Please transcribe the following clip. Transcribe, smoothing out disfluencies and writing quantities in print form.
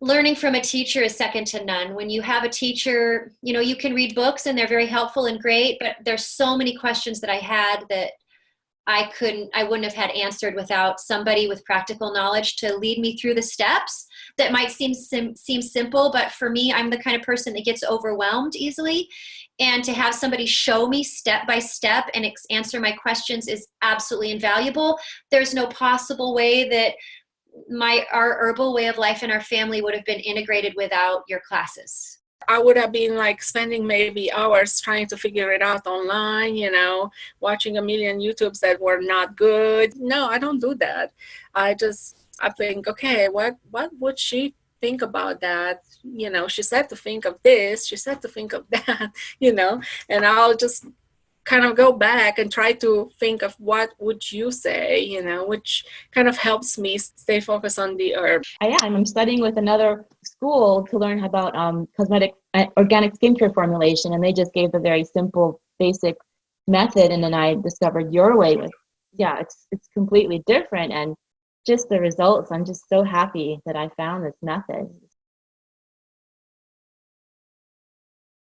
learning from a teacher is second to none. When you have a teacher, you can read books and they're very helpful and great, but there's so many questions that I had that I wouldn't have had answered without somebody with practical knowledge to lead me through the steps that might seem simple, but for me, I'm the kind of person that gets overwhelmed easily. And to have somebody show me step by step and answer my questions is absolutely invaluable. There's no possible way that our herbal way of life in our family would have been integrated without your classes. I would have been like spending maybe hours trying to figure it out online, watching a million YouTubes that were not good. No, I don't do that. I think, okay, what would she think about that? She said to think of this, she said to think of that, and I'll just kind of go back and try to think of what would you say, which kind of helps me stay focused on the herb. I'm studying with another school to learn about cosmetic organic skincare formulation, and they just gave a very simple, basic method, and then I discovered your way. It's completely different, and just the results. I'm just so happy that I found this method.